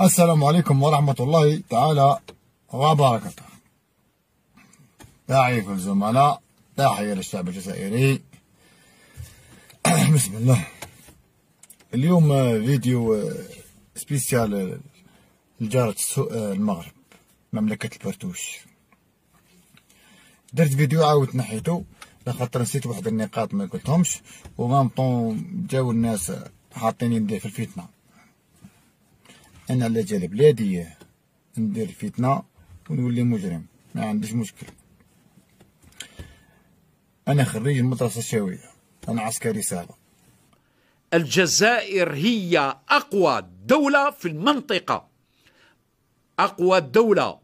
السلام عليكم ورحمة الله تعالى وبركاته. داعي كل زملاء، تحية للشعب الجزائري. بسم الله. اليوم فيديو سبيسيال لجارة المغرب، مملكة البرتوش. درت فيديو عاودت نحيتو لخاطر نسيت واحد النقاط ما قلتهمش، ومام طون جاو الناس حاطين يديه في الفتنة. انا اللي جا لبلادي ندير فتنة ونولي مجرم، ما عنديش مشكل. انا خريج المدرسة الشاوية، انا عسكري سابق. الجزائر هي اقوى دولة في المنطقة، اقوى دولة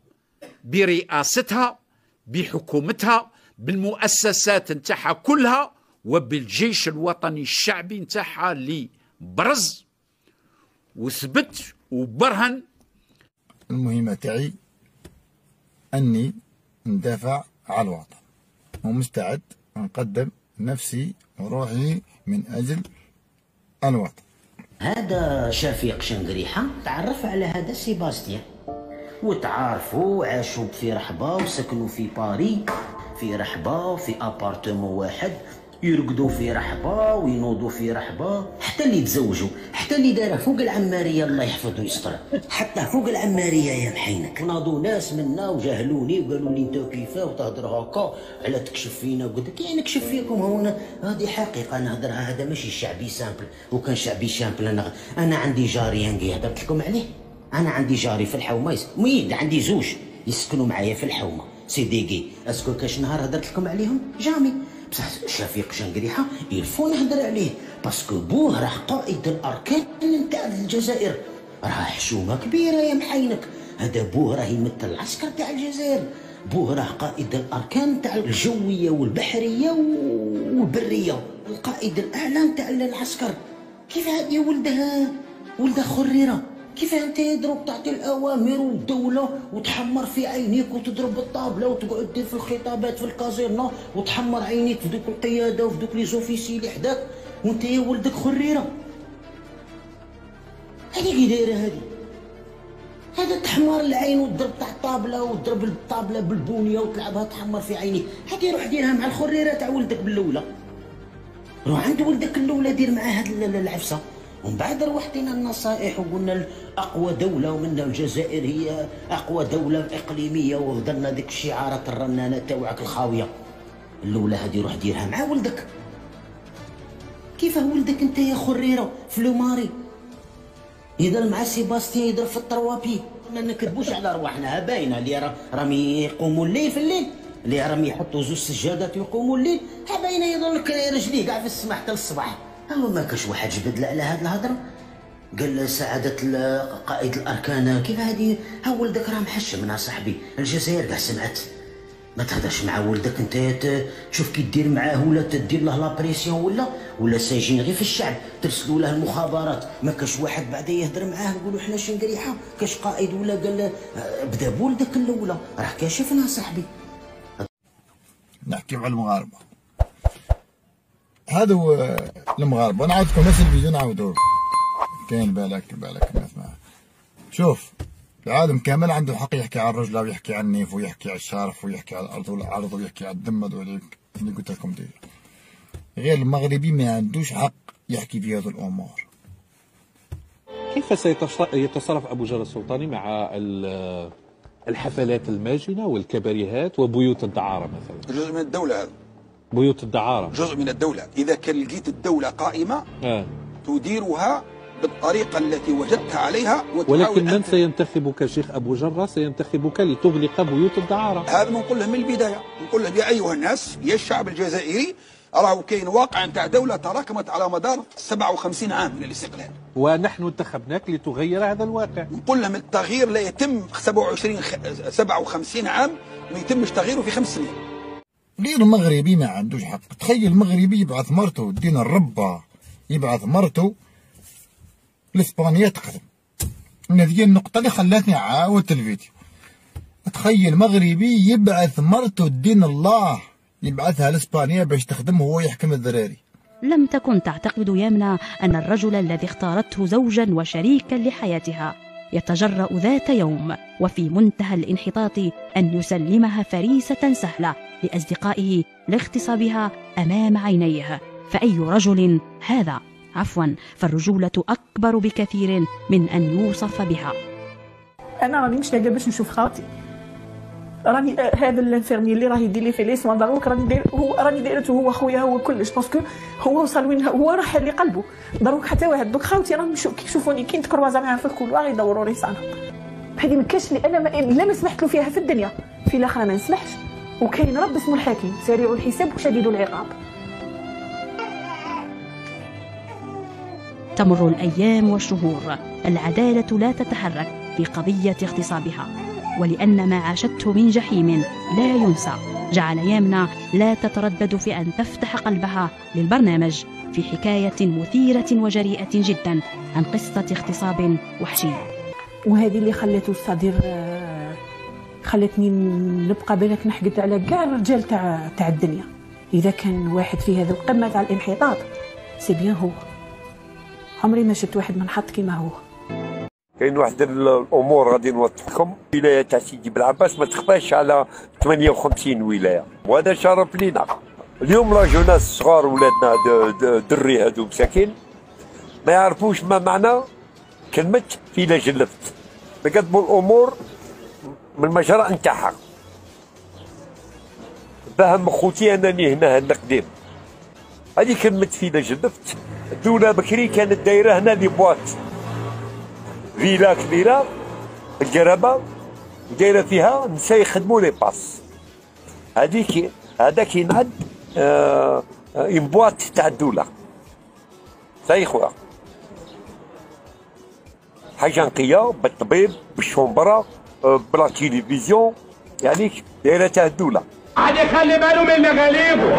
برئاستها، بحكومتها، بالمؤسسات نتاعها كلها، وبالجيش الوطني الشعبي نتاعها اللي برز وثبت وبرهن. المهمة تاعي اني ندافع على الوطن، ومستعد نقدم نفسي وروحي من اجل الوطن. هذا شفيق شنقريحة تعرف على هذا سيباستيان، وتعارفوا عاشوا في رحبة وسكنوا في باري، في رحبة في ابارتمون واحد، يرقدوا في رحبة وينوضوا في رحبة، حتى اللي تزوجوا، حتى اللي دارها فوق العمارية الله يحفظه ويستر، حتى فوق العمارية يا محينك. ناضوا ناس منا وجاهلوني وقالوا لي انت كيفاه وتهضر هكا على تكشف فينا، قلت لك يعني نكشف فيكم هنا، هذه حقيقة نهضرها، هذا ماشي شعبي سامبل. وكان شعبي سامبل انا عندي جاري ينقي هضرت لكم عليه، انا عندي جاري في الحومة مين عندي زوج يسكنوا معايا في الحومة سيديكي، اسكو كاش نهار هضرت لكم عليهم؟ جامي. بصح شفيق شنقريحة يلفو نهضر عليه باسكو بوه راه قائد الاركان نتاع الجزائر، راه حشومه كبيره يا محينك. هذا بوه راه يمثل العسكر تاع الجزائر، بوه راه قائد الاركان تاع الجويه والبحريه والبريه، القائد الاعلى نتاع العسكر. كيف هاد يا ولده خريره، كيف انت يضرب تعطي الاوامر والدوله وتحمر في عينيك وتضرب الطابله وتقعد دير في الخطابات في الكازيرنا وتحمر عينيك في دوك القياده وفي دوك لي زوفيسي اللي حداك، وانت يا ولدك خريره. هذه كي دايره هذا تحمر العين وتضرب تاع الطابله وتضرب الطابله بالبونيه وتلعبها تحمر في عينيك، هذه روح ديرها مع الخريره تاع ولدك بالاولى، روح عند ولدك الاولى دير معاه هاد العفسه، ومن بعد روحتينا النصائح وقلنا اقوى دوله ومنها الجزائر هي اقوى دوله اقليميه، وهدرنا ديك الشعارات الرنانه تاوعك الخاويه. الاولى هذه روح ديرها مع ولدك. كيفاه ولدك انت يا خريره في لوماري يضرب مع سيباستيان يضرب في الطروابي؟ ما نكذبوش على رواحنا، باينه اللي راهم يقوموا الليل في الليل، اللي راهم يحطوا زوج سجادات يقوموا الليل، باينه يضل رجليه كاع في السماح حتى الصباح. هو ما كاش واحد جبد على هاد الهضره قال سعادة قائد الاركان كيف هادي؟ ها ولدك راه محشم صاحبي، الجزائر كاع سمعت. ما تهضرش مع ولدك انت تشوف كي دير معاه، ولا تدير له لابريسيون ولا ساجين غير في الشعب ترسلوا له المخابرات. ما كاش واحد بعدا يهضر معاه نقولوا حنا شنقريحه، كاش قائد ولا قال بدا بولدك الاولى، راه كاشفنا صاحبي. نحكي مع المغاربه، هادو المغاربه. نعاود لكم نفس الفيديو نعاودوه، كاين بالك الناس معاه. شوف، العالم كامل عنده الحق يحكي على الرجله ويحكي على النيف ويحكي على الشرف ويحكي على الارض والعرض ويحكي على الدم، هذول اللي قلت لكم دير. غير المغربي ما عندوش حق يحكي في هذه الامور. كيف سيتصرف ابو جرى السلطاني مع الحفلات الماجنه والكباريهات وبيوت الدعاره مثلا؟ جزء من الدوله هذا، بيوت الدعاره جزء من الدوله. اذا كان لقيت الدوله قائمه تديرها بالطريقه التي وجدتها عليها، ولكن من سينتخبك شيخ ابو جره؟ سينتخبك لتغلق بيوت الدعاره. هذا نقول له من البدايه، نقول له يا ايها الناس، يا الشعب الجزائري، راهو كاين واقع نتاع دوله تراكمت على مدار 57 عام من الاستقلال، ونحن انتخبناك لتغير هذا الواقع. نقول لهم التغيير لا يتم 57 عام، ما يتمش تغييره في 5 سنين. غير المغربي ما عندوش حق. تخيل المغربي يبعث مرته دين الربه، يبعث مرته لاسبانيا تخدم. هذه النقطة اللي خلاتني عاودت الفيديو. تخيل مغربي يبعث مرته دين الله، يبعثها لاسبانيا باش تخدم وهو يحكم الذراري. لم تكن تعتقد يمنى أن الرجل الذي اختارته زوجا وشريكا لحياتها يتجرأ ذات يوم وفي منتهى الانحطاط أن يسلمها فريسة سهلة لأصدقائه لاغتصابها أمام عينيه. فأي رجل هذا؟ فالرجولة أكبر بكثير من أن يوصف بها. أنا راني مش لاقا باش نشوف خاوتي، راني هذا الانفيرمي اللي راه يدير لي في لي سوان دروك راني دايرته هو خويا هو كلش، باسكو هو وصل وين هو راح لقلبه دروك حتى واحد. دوك خاوتي راهم كيشوفوني كي نتكروازا معاهم في الكولوار يدوروا ريسانه. هذه ما كاش اللي انا لا ما سمحت له فيها في الدنيا، في الاخره ما نسمحش. وكاين رب اسمه الحكيم سريع الحساب وشديد العقاب. تمر الأيام والشهور، العدالة لا تتحرك في قضية اغتصابها، ولأن ما عاشته من جحيم لا ينسى جعل يمنى لا تتردد في أن تفتح قلبها للبرنامج في حكاية مثيرة وجريئة جدا عن قصة اغتصاب وحشي. وهذه اللي خلته الصدير خلتني نبقى بالك نحقد على كاع الرجال تاع الدنيا. إذا كان واحد في هذه القمة تاع الانحطاط سي بيان هو. عمري ما شفت واحد منحط كيما هو. كاين واحد الامور غادي نوضحكم. الولايه تاع سيدي بالعباس ما تخفاش على 58 ولايه، وهذا شرف لينا. اليوم لا جوناس الصغار ولادنا دري هادو مساكين ما يعرفوش ما معنى كلمه فيلا جلفت. نقدموا الامور من المجرى نتاعها. فهم خوتي انني هنا القديم. هذه كلمه فيلا جلفت الدوله بكري كانت دايره هنا لي بواط فيلا كبيره القرابه ودايره فيها نساء يخدموا لي باس. هذا كينعد اون بواط تاع الدوله. صاي خويا حاجه نقيه بالطبيب بالشومبره بلا تيليفزيون، يعني دايره تاع الدوله. عاد يخلي باله من مغاليبه.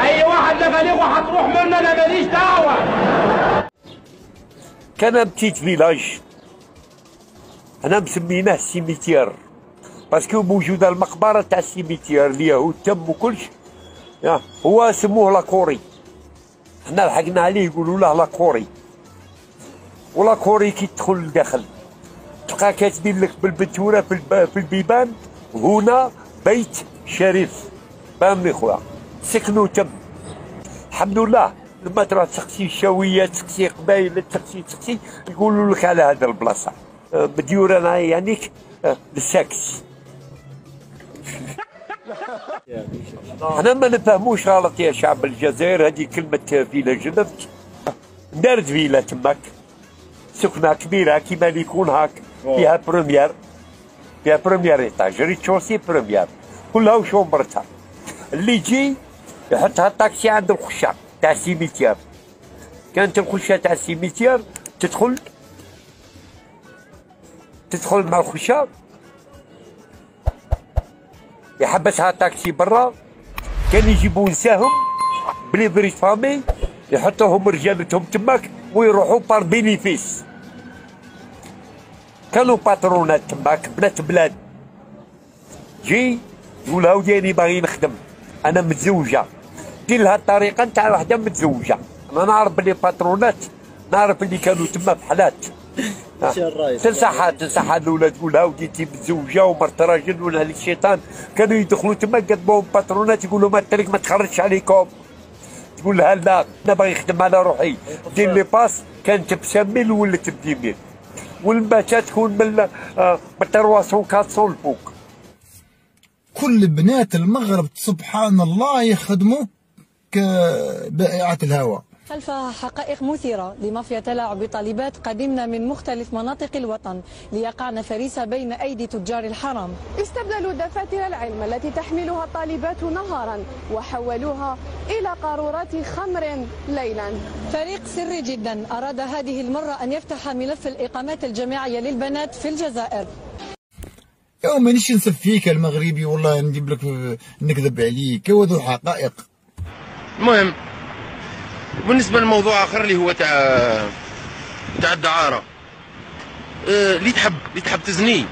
اي واحد مغاليبه حتروح منه انا ماليش دعوه. كان بتيت فيلاج انا مسميناه سيميتير باسكو موجوده المقبره تاع السيميتير اليهود تم وكلش. هو سموه لاكوري، حنا لحقنا عليه يقولوا له لاكوري. ولاكوري كي تدخل لداخل تلقى كاتبين لك بالبتوره في البيبان هنا بيت شريف. فهمني خويا سكنوا تم. الحمد لله لما تروح تسقسي الشاويه تسقسي قبايل تسقسي يقولوا لك على هذا البلاصه مديوره يعنيك للساكس. احنا ما نفهموش غلط يا شعب الجزائر. هذه كلمه فيلا جلفت دارت فيلا تماك سكنه كبيره كيما اللي يكون هاك فيها بروميير ايطاج ريتشوسي بروميير كلها وشومبرتها. اللي يجي يحطها الطاكسي عند الخشة تاع السيميتير. كانت الخشة تاع السيميتير تدخل مع الخشة يحبسها الطاكسي برا. كان يجيبوا نساهم بليفري فامي يحطوهم رجالتهم تماك ويروحوا بار بينيفيس. كانوا باترونات تماك بنات بلاد. جي يقول هاودي راني باغي نخدم انا متزوجه، دير لها الطريقه نتاع وحده متزوجه. انا نعرف بلي باترونات نعرف اللي كانوا تما في حالات تنصحها الاولاد تقول لها ودي انت متزوجه ومرت راجل ولا الشيطان. كانوا يدخلوا تما قدموهم باترونات يقولوا ما الطريق ما تخرجش عليكم. تقول لها لا انا باغي نخدم على روحي دير لي باس. كانت بساميل ولات بديميل والمباتات تكون من 300 400 الفوق. كل بنات المغرب سبحان الله يخدموا كبائعة الهواء. خلف حقائق مثيرة لمافيا تلاعب بطالبات قدمنا من مختلف مناطق الوطن ليقعن فريسة بين أيدي تجار الحرام. استبدلوا دفاتر العلم التي تحملها الطالبات نهارا وحولوها إلى قارورات خمر ليلا. فريق سري جدا أراد هذه المرة أن يفتح ملف الإقامات الجامعية للبنات في الجزائر. يوم مانيش نسفيك المغربي والله نجيب لك نكذب عليك وذو حقائق. المهم بالنسبه لموضوع اخر اللي هو تاع الدعاره. اللي تحب تزني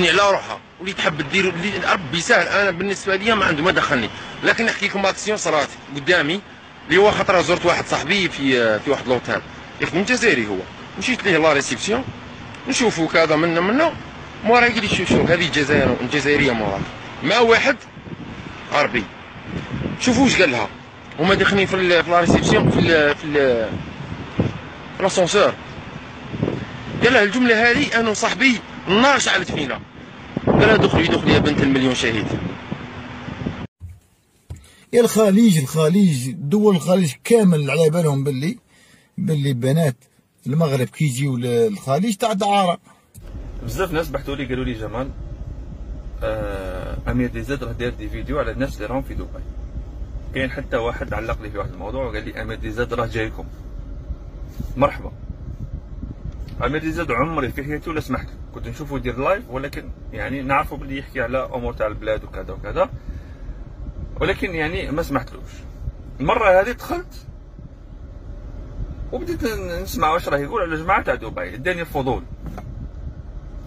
على روحها، واللي تحب دير اللي ربي سهل. انا بالنسبه لي ما عنده ما دخلني، لكن نحكي لكم اكسيون صرات قدامي اللي هو خطره زرت واحد صاحبي في واحد لوطيل يخدم جزائري هو مشيت ليه لا ريسبسيون نشوفوا كذا منا موراي قال لي شوف هذه الجزائريه موراك مع واحد عربي. شوفوا واش قال لها هما داخلين في لا ريسبسيون في لاسانسور. قال لها الجمله هذه انا وصاحبي النار شعلت فينا. قال لها دخلي يا بنت المليون شهيد. يا الخليج دول الخليج كامل على بالهم باللي بنات المغرب كي يجيو للخليج تاع دعاره. بزاف ناس بحثوا لي قالوا لي جمال امير دي زاد راه داير دي فيديو على الناس اللي راهم في دبي. كاين حتى واحد علق لي في واحد الموضوع وقال لي امير دي زاد راه جايكم. مرحبا. امير دي زاد عمري في حياتي ولا سمحت له، كنت نشوفه يدير لايف ولكن يعني نعرفه بلي يحكي على امور تاع البلاد وكذا وكذا، ولكن يعني ما سمحتلوش. المره هذه دخلت وبديت نسمع واش راه يقول على الجماعه تاع دبي، اداني الفضول.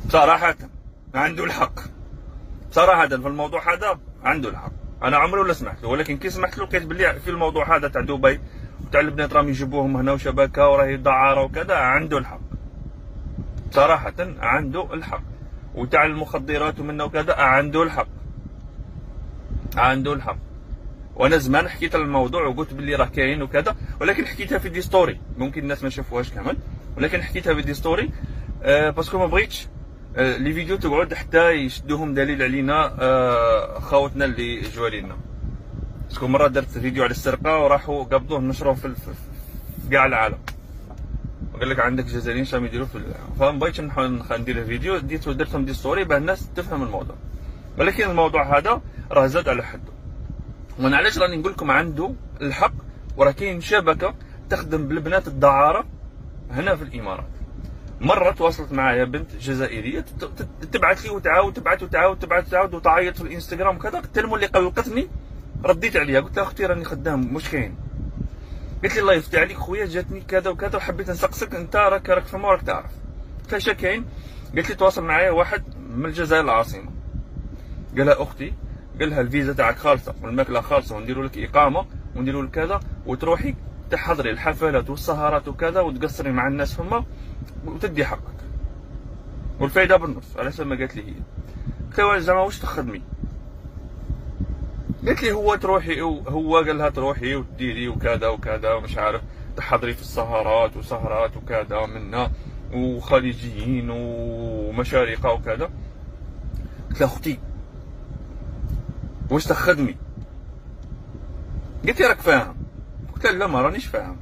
صراحه عنده الحق، صراحه في الموضوع هذا عنده الحق. انا عمري ولا سمحت له، ولكن كي سمحت له لقيت بلي في الموضوع هذا تاع دبي وتاع البنات راهم يجيبوهم هنا وشبكه وراهي دعاره وكذا، عنده الحق. صراحه عنده الحق. وتاع المخدرات ومنه وكذا عنده الحق. عنده الحق. وانا زمان حكيت على الموضوع وقلت باللي راه كاين وكذا، ولكن حكيتها في دي ستوري، ممكن الناس ما شافوهاش كامل، ولكن حكيتها في دي ستوري باسكو ما بغيتش لي فيديو تقعد حتى يشدوهم دليل علينا خاوتنا اللي جوالينا. باسكو مره درت فيديو على السرقه وراحوا قبضوه نشروه في كاع العالم. وقال لك عندك جزائريين شام يديروا فما بغيتش ندير الفيديو، درتهم دي ستوري باه الناس تفهم الموضوع. ولكن الموضوع هذا راه زاد على حده. وانا علاش راني نقول لكم عنده الحق؟ وراه كاين شبكه تخدم بالبنات الدعاره هنا في الامارات. مره تواصلت معايا بنت جزائريه تبعث لي وتعاود تبعث وتعيط في الانستغرام وكذا، قلت لها اللي قلقتني رديت عليها قلت لها اختي راني خدام مش كاين. قالت لي الله يفتح عليك خويا جاتني كذا وكذا وحبيت نسقسك انت راك فما راك تعرف. قلت لها شا كاين؟ قالت لي تواصل معايا واحد من الجزائر العاصمه. قال لها اختي، قال لها الفيزا تاعك خالصه والماكله خالصه ونديروا لك اقامه ونديروا لك كذا وتروحي تحضري الحفلات والسهرات وكذا وتقصري مع الناس فما وتدي حقك والفايده بالنص على حسب ما قالت لي هي. قلت لها زعما واش تخدمي؟ قالت لي هو تروحي، هو قال لها تروحي وتديري وكذا وكذا ومش عارف تحضري في السهرات وسهرات وكذا منا وخليجيين ومشارقه وكذا. قلت لها اختي واش تخدمي؟ قالت لي راك فاهم؟ قلت لها لا ما رانيش فاهم.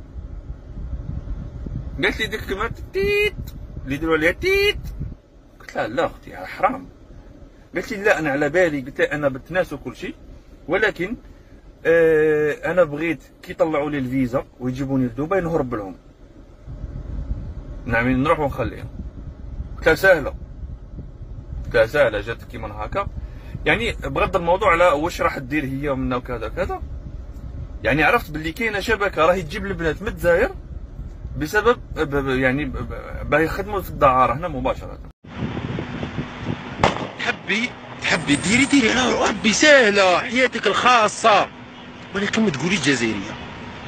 قالت لي ديك الكلمات تيت اللي يديروا عليها تيت. قلت لها لا اختي حرام. قالت لي لا انا على بالي، قلت لها انا بتناس وكل شيء، ولكن انا بغيت كي يطلعوا لي الفيزا ويجيبوني لدبي نهرب لهم، نعم نروح ونخليهم. قلت لها سهله، قلت لها سهله جات كيما هكا، يعني بغض الموضوع على واش راح دير هي منا وكذا كذا، يعني عرفت باللي كاينه شبكه راهي تجيب البنات من الجزائر بسبب يعني باه يخدموا في الدعاره هنا مباشره. تحبي ديري على ربي سهله حياتك الخاصه، ولكن ما تقوليش جزائريه،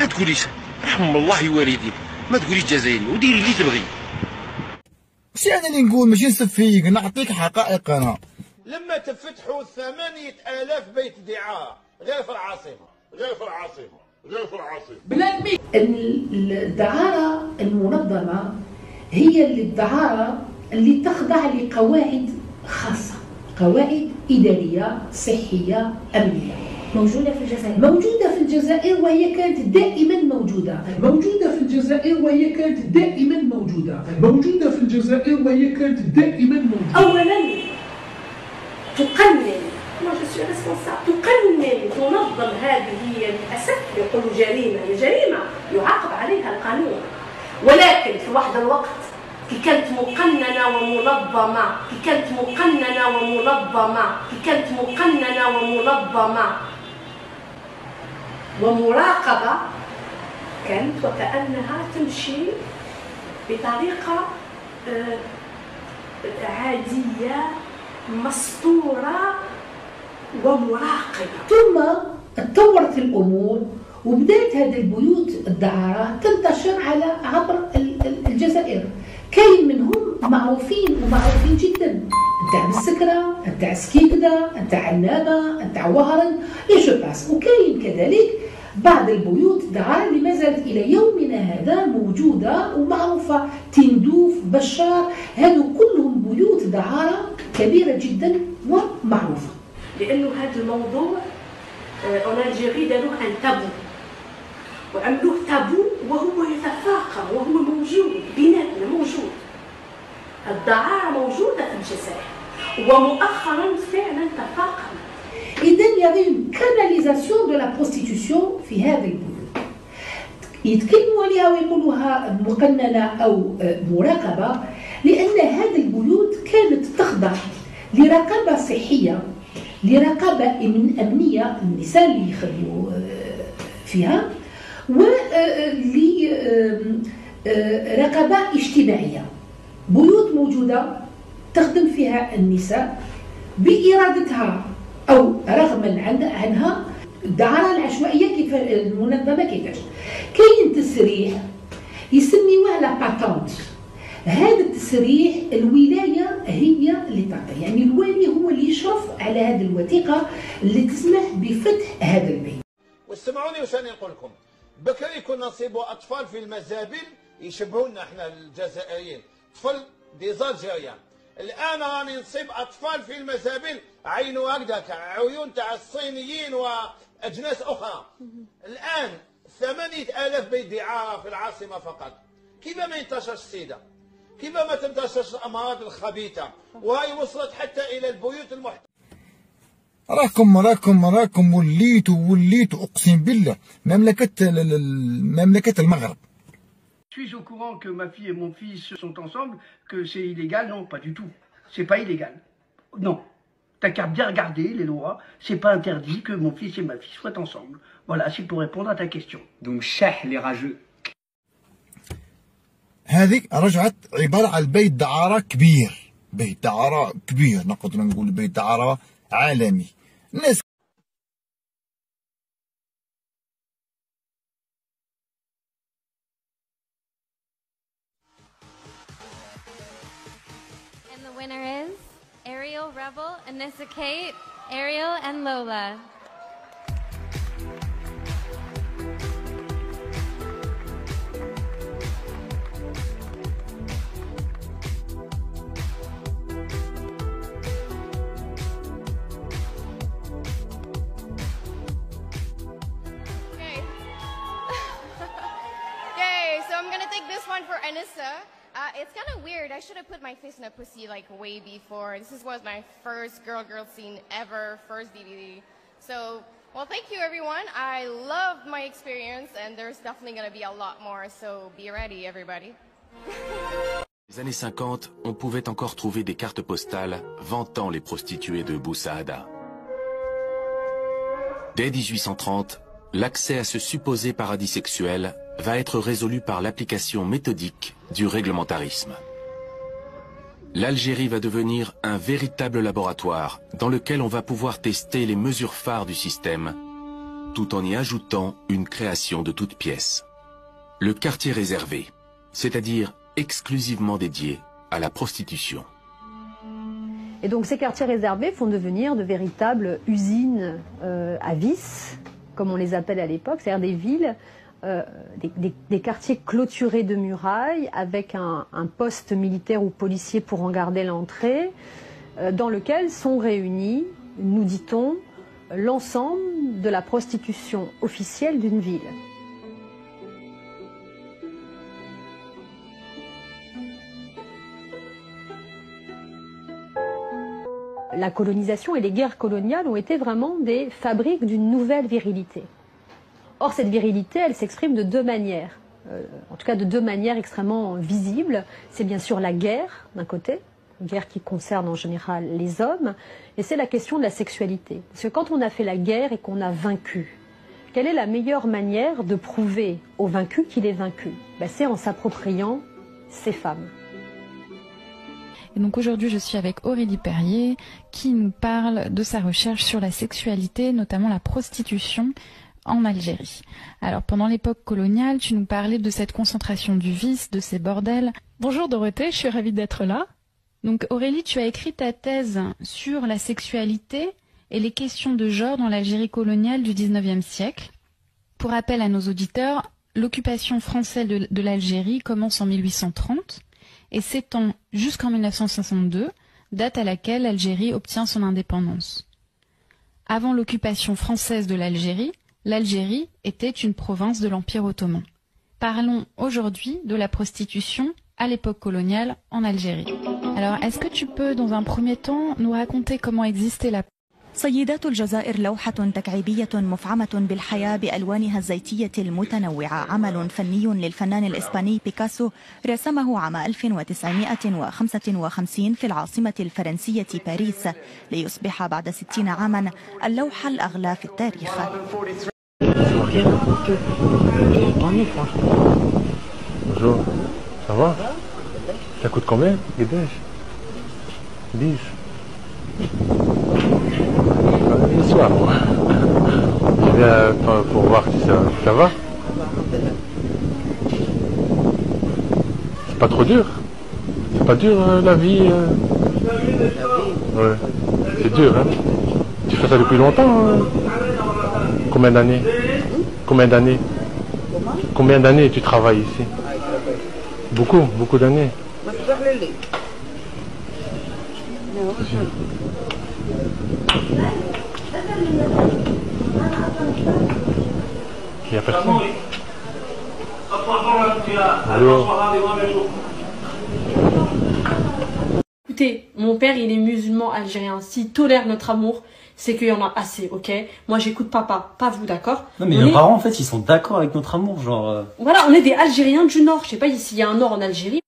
ما تقوليش رحم الله والديك، ما تقوليش جزائريه وديري اللي تبغي. ماشي انا اللي نقول، ماشي نسب فيك، نعطيك حقائق. انا لما تفتحوا 8000 بيت دعاره غير في العاصمه بلاد مين؟ الدعارة المنظمة هي الدعارة اللي تخضع لقواعد خاصة، قواعد إدارية صحية أمنية موجودة في الجزائر، موجودة في الجزائر وهي كانت دائما موجودة، موجودة في الجزائر وهي كانت دائما موجودة، موجودة في الجزائر وهي كانت دائما موجودة. أولا تقنن، تقنن تنظم، هذه هي للأسف يقولوا جريمة، هي جريمة يعاقب عليها القانون، ولكن في واحد الوقت كي كانت مقننة ومنظمة، كي كانت مقننة ومنظمة، كي كانت مقننة ومنظمة ومراقبة، كانت وكأنها تمشي بطريقة عادية مسطورة ومراقبة. ثم تطورت الأمور وبدأت هذه البيوت الدعارة تنتشر عبر الجزائر كاين منهم معروفين ومعروفين جدا، نتاع بالسكره، نتاع سكيكدا، نتاع عنابه، نتاع وهران اي جو باس. وكاين كذلك بعض البيوت دعارة اللي ما زالت الى يومنا هذا موجوده ومعروفه، تندوف، بشار، هذو كلهم بيوت دعارة كبيره جدا ومعروفه. لانه هذا الموضوع اون الجيري داروه ان تابو، وعملوه تابو وهو يتفاقم وهو موجود بيناتنا، موجود. الدعارة موجودة في الجزائر ومؤخرا فعلا تفاقم. إذن يغيب كاناليزاسيون دو لا بروستيتيوسيون في هذه البيوت. يتكلموا عليها ويقولوها مقننة أو مراقبة، لأن هذه البيوت كانت تخضع لرقابة صحية، لرقابة أمنية النساء اللي يخدموا فيها، ولرقابة اجتماعية. بيوت موجودة تخدم فيها النساء بإرادتها أو رغما عنها. الدعارة العشوائية كيف المنظمة كيفاش كاين تسريح يسميوه لا باتونت. هذا التسريح الولاية هي اللي تعطي، يعني الوالي هو اللي يشرف على هذه الوثيقة اللي تسمح بفتح هذا البيت. واسمعوني واش راني نقول لكم، بكري كنا نصيبوا اطفال في المزابل يشبهونا احنا الجزائريين، طفل ديزالجيريان. الان راني نصيب اطفال في المزابل عينوا هكذاك، عيون تاع الصينيين واجناس اخرى. الان 8000 بيت دعاره في العاصمه فقط. كيف ما ينتشرش السيده؟ كيف ما تنتشرش الامراض الخبيثه؟ وهي وصلت حتى الى البيوت المحترمه. راكم وليتوا اقسم بالله مملكه المغرب. Suis au courant que ma fille et mon fils sont ensemble, que c'est illégal? Non, pas du tout. C'est pas illégal. Non. T'as qu'à bien regarder les lois. C'est pas interdit que mon fils et ma fille soient ensemble. Voilà, c'est pour répondre à ta question. Donc, chah, les rageux. هذه رجعت عبارة عن بيت دعارة كبير، بيت دعارة كبير، نقدر نقول بيت دعارة عالمي. الناس And the winner is Ariel Rebel, Anissa Kate, Ariel and Lola. One for Anissa. It's kind of weird. I should have put my face in a pussy like way before. This was my first girl scene ever, first DVD. So, well, thank you everyone. I loved my experience and there's definitely going to be a lot more. So be ready, everybody. Les années 50, on pouvait encore trouver des cartes postales vantant les prostituées de Bou Saada. Dès 1830, l'accès à ce supposé paradis sexuel va être résolu par l'application méthodique du réglementarisme. L'Algérie va devenir un véritable laboratoire dans lequel on va pouvoir tester les mesures phares du système, tout en y ajoutant une création de toutes pièces. Le quartier réservé, c'est-à-dire exclusivement dédié à la prostitution. Et donc ces quartiers réservés vont devenir de véritables usines à vis, comme on les appelle à l'époque, c'est-à-dire des villes, des quartiers clôturés de murailles avec un poste militaire ou policier pour en garder l'entrée, dans lequel sont réunis, nous dit-on, l'ensemble de la prostitution officielle d'une ville. La colonisation et les guerres coloniales ont été vraiment des fabriques d'une nouvelle virilité. Or, cette virilité, elle s'exprime de deux manières, en tout cas de deux manières extrêmement visibles. C'est bien sûr la guerre, d'un côté, une guerre qui concerne en général les hommes, et c'est la question de la sexualité. Parce que quand on a fait la guerre et qu'on a vaincu, quelle est la meilleure manière de prouver au vaincu qu'il est vaincu? C'est en s'appropriant ces femmes. Et donc aujourd'hui, je suis avec Aurélie Perrier qui nous parle de sa recherche sur la sexualité, notamment la prostitution en Algérie. Alors pendant l'époque coloniale, tu nous parlais de cette concentration du vice, de ces bordels. Bonjour Dorothée, je suis ravie d'être là. Donc Aurélie, tu as écrit ta thèse sur la sexualité et les questions de genre dans l'Algérie coloniale du 19e siècle. Pour rappel à nos auditeurs, l'occupation française de l'Algérie commence en 1830 et s'étend jusqu'en 1962, date à laquelle l'Algérie obtient son indépendance. Avant l'occupation française de l'Algérie, l'Algérie était une province de l'Empire ottoman. Parlons aujourd'hui de la prostitution à l'époque coloniale en Algérie. Alors, est-ce que tu peux, dans un premier temps, nous raconter comment existait la سيدات الجزائر لوحة تكعيبية مفعمة بالحياة بألوانها الزيتية المتنوعة، عمل فني للفنان الإسباني بيكاسو رسمه عام 1955 في العاصمة الفرنسية باريس، ليصبح بعد 60 عاما اللوحة الأغلى في التاريخ. Bonjour, ça va? Ça coûte combien? 10. Le soir, moi. Je viens pour voir si ça va. C'est pas trop dur? C'est pas dur la vie? Ouais, c'est dur, hein? Tu fais ça depuis longtemps? Combien d'années? Combien d'années tu travailles ici? Beaucoup d'années. Il n'y a personne. Écoutez, mon père il est musulman algérien. S'il tolère notre amour, c'est qu'il y en a assez, ok? Moi j'écoute papa, pas vous, d'accord? Non mais nos parents en fait ils sont d'accord avec notre amour, genre... Voilà, on est des Algériens du Nord. Je sais pas s'il y a un Nord en Algérie.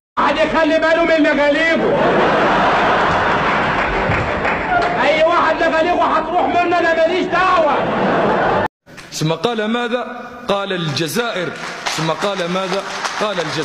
ثم قال ماذا؟ قال الجزائر. ثم قال ماذا؟ قال الجزائر.